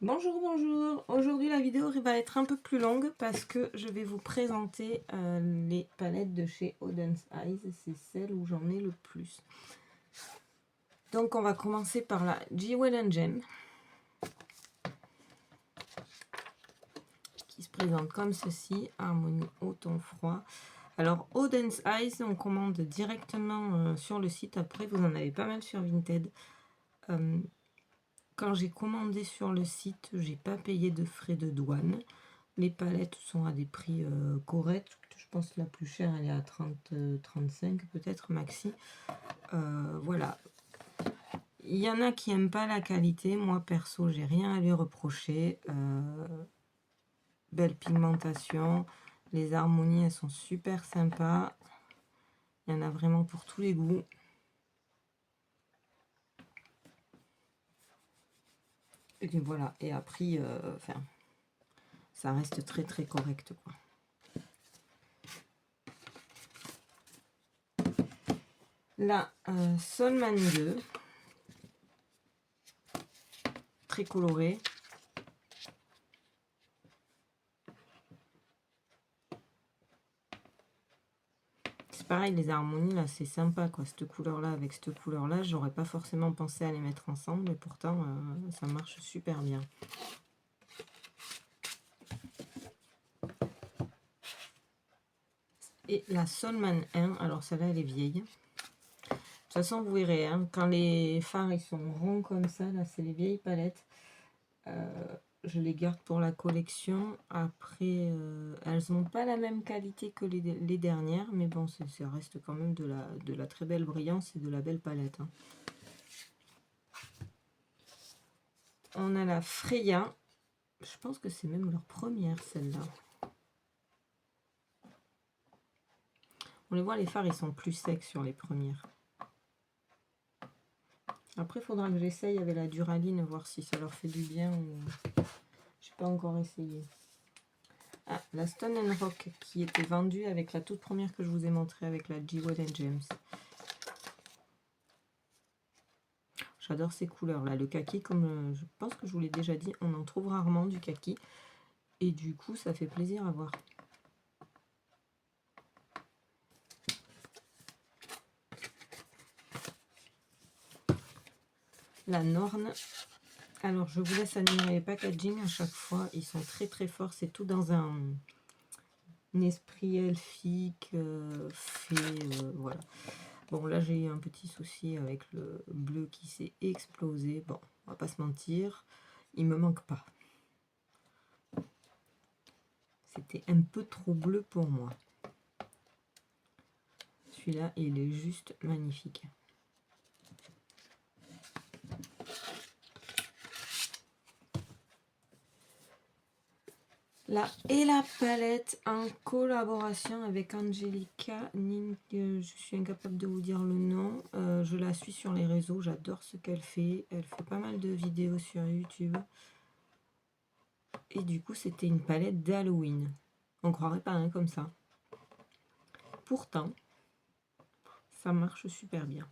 Bonjour, bonjour. Aujourd'hui la vidéo va être un peu plus longue parce que je vais vous présenter les palettes de chez Oden's Eyes. C'est celle où j'en ai le plus. Donc on va commencer par la Jewel Gem qui se présente comme ceci, harmonie au ton froid. Alors Oden's Eyes, on commande directement sur le site. Après vous en avez pas mal sur Vinted. Quand j'ai commandé sur le site, j'ai pas payé de frais de douane. Les palettes sont à des prix corrects. Je pense que la plus chère, elle est à 35 peut-être maxi. Voilà. Il y en a qui n'aiment pas la qualité. Moi, perso, j'ai rien à lui reprocher. Belle pigmentation. Les harmonies, elles sont super sympas. Il y en a vraiment pour tous les goûts. Et voilà. Et à prix, ça reste très très correct, quoi. La Solman 2, très colorée. C'est pareil, les harmonies là, c'est sympa quoi. Cette couleur là avec cette couleur là, j'aurais pas forcément pensé à les mettre ensemble, mais pourtant ça marche super bien. Et la Solman 1, alors celle-là elle est vieille. De toute façon, vous verrez, hein, quand les fards ils sont ronds comme ça, là c'est les vieilles palettes. Je les garde pour la collection. Après, elles n'ont pas la même qualité que les dernières, mais bon, ça reste quand même de la très belle brillance et de la belle palette. Hein. On a la Freya. Je pense que c'est même leur première, celle-là. On les voit, les fards, ils sont plus secs sur les premières. Après, il faudra que j'essaye avec la Duraline, voir si ça leur fait du bien. Ou... je n'ai pas encore essayé. Ah, la Stone & Rock, qui était vendue avec la toute première que je vous ai montrée, avec la Jewel & Gems. J'adore ces couleurs-là. Le kaki, comme je pense que je vous l'ai déjà dit, on en trouve rarement du kaki. Et du coup, ça fait plaisir à voir. La Norne. Alors, je vous laisse admirer les packaging à chaque fois. Ils sont très très forts. C'est tout dans un esprit elfique, fait, voilà. Bon, là, j'ai eu un petit souci avec le bleu qui s'est explosé. Bon, on va pas se mentir. Il me manque pas. C'était un peu trop bleu pour moi. Celui-là, il est juste magnifique. Là, et la palette en collaboration avec Angelica Ning, je suis incapable de vous dire le nom. Je la suis sur les réseaux, j'adore ce qu'elle fait. Elle fait pas mal de vidéos sur YouTube. Et du coup, c'était une palette d'Halloween. On croirait pas hein, comme ça. Pourtant, ça marche super bien.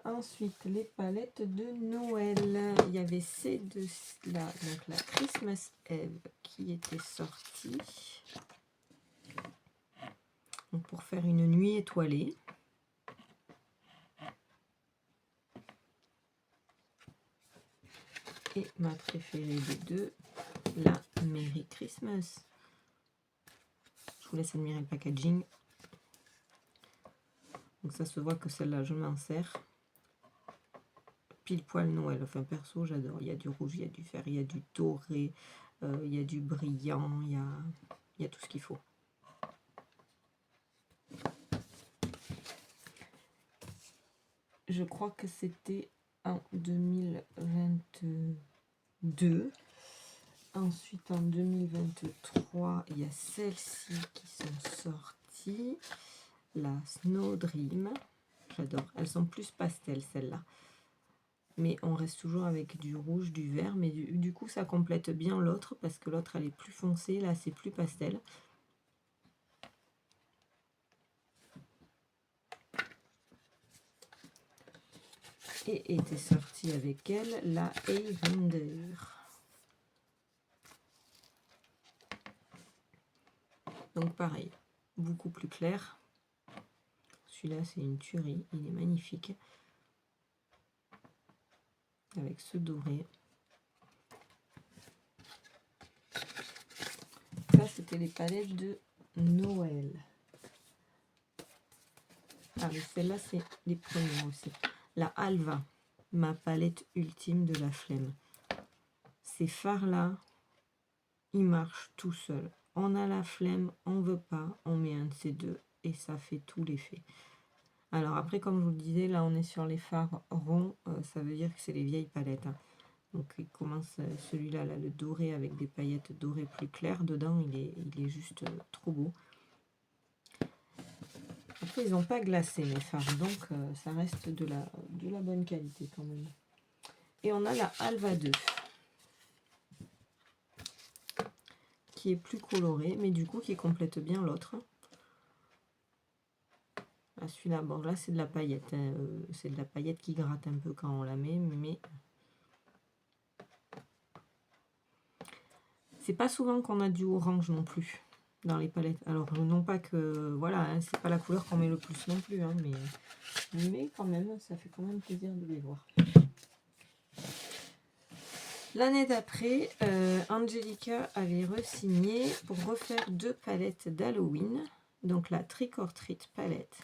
Ensuite, les palettes de Noël. Il y avait ces deux-là, donc la Christmas Eve qui était sortie. Donc pour faire une nuit étoilée. Et ma préférée des deux, la Merry Christmas. Je vous laisse admirer le packaging. Donc ça se voit que celle-là, je m'en sers. Pile poil Noël. Enfin perso, j'adore. Il y a du rouge, il y a du vert, il y a du doré, il y a du brillant, il y a tout ce qu'il faut. Je crois que c'était en 2022. Ensuite, en 2023, il y a celles-ci qui sont sorties. La Snow Dream. J'adore. Elles sont plus pastel, celles-là. Mais on reste toujours avec du rouge, du vert. Mais du coup, ça complète bien l'autre parce que l'autre, elle est plus foncée. Là, c'est plus pastel. Et était sortie avec elle la Eivender. Donc pareil, beaucoup plus clair. Celui-là, c'est une tuerie, il est magnifique. Avec ce doré. Ça, c'était les palettes de Noël. Ah, mais celle-là, c'est les premières aussi. La Alva, ma palette ultime de la flemme. Ces fards-là, ils marchent tout seuls. On a la flemme, on veut pas, on met un de ces deux et ça fait tout l'effet. Alors après, comme je vous le disais, là on est sur les fards ronds, ça veut dire que c'est les vieilles palettes. Hein. Donc il commence celui-là, là, le doré avec des paillettes dorées plus claires. Dedans, il est juste trop beau. Après, ils n'ont pas glacé mes fards, donc ça reste de la bonne qualité quand même. Et on a la Alva 2, qui est plus colorée, mais du coup qui complète bien l'autre. Ah, celui-là, bon là c'est de la paillette, hein, c'est de la paillette qui gratte un peu quand on la met, mais c'est pas souvent qu'on a du orange non plus dans les palettes. Alors non pas que, voilà, hein, c'est pas la couleur qu'on met le plus non plus, hein, mais quand même, ça fait quand même plaisir de les voir. L'année d'après, Angelica avait re-signé pour refaire 2 palettes d'Halloween, donc la Trick or Treat palette.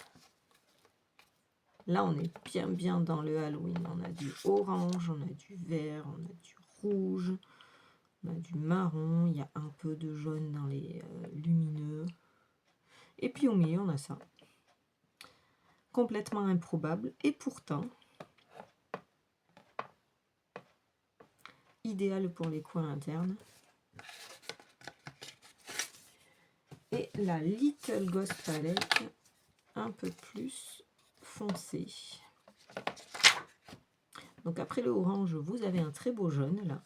Là, on est bien dans le Halloween. On a du orange, on a du vert, on a du rouge, on a du marron. Il y a un peu de jaune dans les lumineux. Et puis au milieu, on a ça. Complètement improbable. Et pourtant, idéal pour les coins internes. Et la Little Ghost Palette, un peu plus foncé. Donc après le orange, vous avez un très beau jaune là.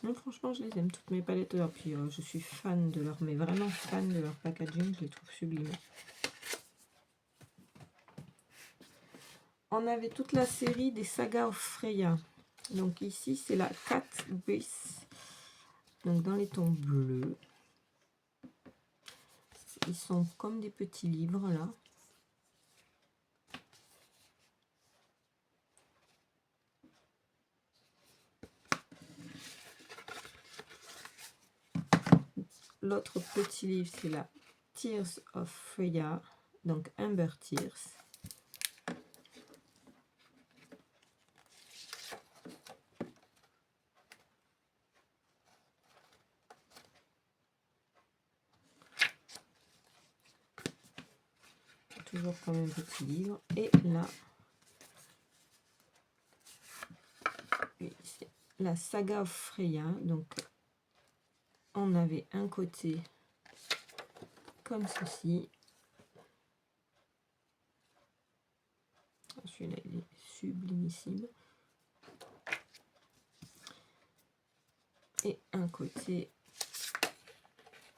Donc, franchement, je les aime toutes mes palettes. Et puis je suis fan de leur, mais vraiment fan de leur packaging, je les trouve sublimes. On avait toute la série des Saga of Freya. Donc ici, c'est la Cat Bliss. Donc dans les tons bleus. Ils sont comme des petits livres là. L'autre petit livre, c'est la Tears of Freya. Donc Amber Tears. Toujours comme un petit livre. Et là, c'est la Saga of Freya. Donc, on avait un côté comme ceci. Celui-là, il est sublimissime. Et un côté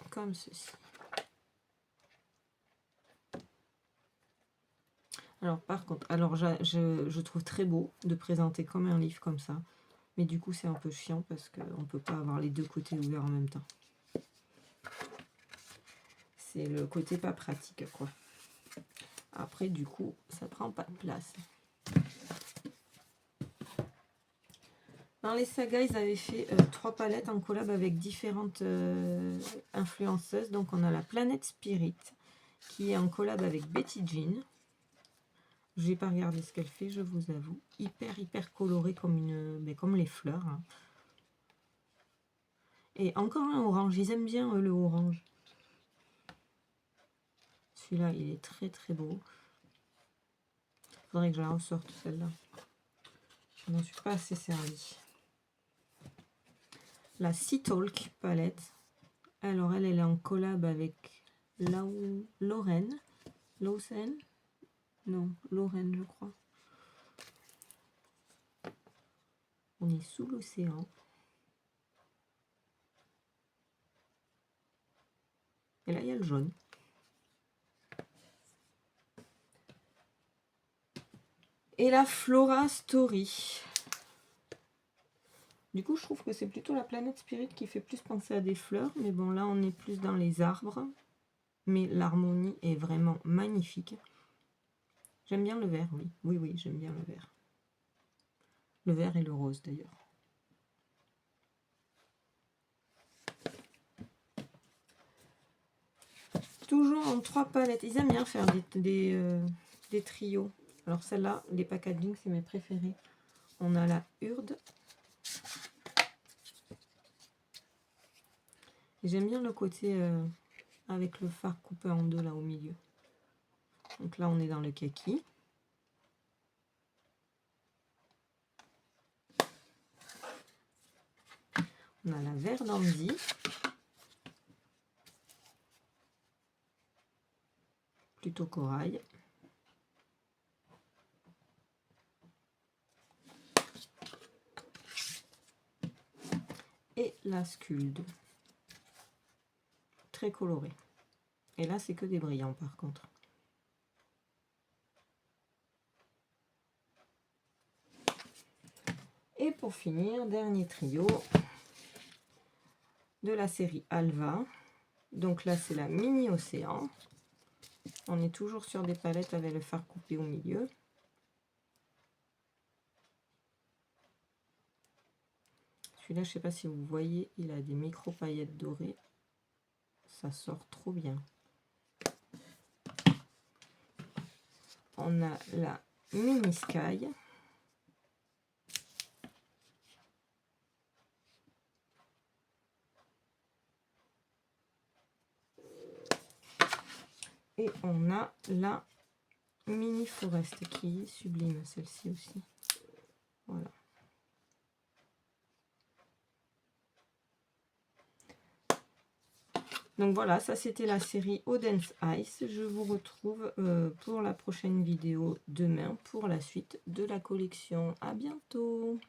comme ceci. Alors par contre, alors je trouve très beau de présenter comme un livre comme ça. Mais du coup c'est un peu chiant parce qu'on ne peut pas avoir les deux côtés ouverts en même temps. C'est le côté pas pratique quoi. Après du coup ça prend pas de place. Dans les sagas, ils avaient fait 3 palettes en collab avec différentes influenceuses. Donc on a la Planète Spirit qui est en collab avec Betty Jean. Je n'ai pas regardé ce qu'elle fait, je vous avoue. Hyper coloré comme les fleurs. Hein. Et encore un orange. Ils aiment bien le orange. Celui-là, il est très beau. Il faudrait que je la ressorte celle-là. Je n'en suis pas assez servie. La Sea Talk palette. Alors elle est en collab avec Lorraine. Lawson. Non, Lorraine, je crois. On est sous l'océan. Et là, il y a le jaune. Et la Flora Story. Du coup, je trouve que c'est plutôt la planète Spirit qui fait plus penser à des fleurs. Mais bon, là, on est plus dans les arbres. Mais l'harmonie est vraiment magnifique. J'aime bien le vert, oui. Oui, oui, j'aime bien le vert. Le vert et le rose, d'ailleurs. Toujours en 3 palettes. Ils aiment bien faire des trios. Alors celle-là, les packaging, c'est mes préférés. On a la Urde. J'aime bien le côté avec le phare coupé en deux là au milieu. Donc là, on est dans le kaki. On a la Verdandi. Plutôt corail. Et la Sculde. Très colorée. Et là, c'est que des brillants par contre. Et pour finir, dernier trio de la série Alva. Donc là, c'est la Mini Océan. On est toujours sur des palettes avec le phare coupé au milieu. Celui-là, je ne sais pas si vous voyez, il a des micro paillettes dorées. Ça sort trop bien. On a la Mini Sky. Et on a la Mini Forest qui est sublime, celle-ci aussi. Voilà. Donc voilà, ça c'était la série Odense Ice. Je vous retrouve pour la prochaine vidéo demain pour la suite de la collection. À bientôt!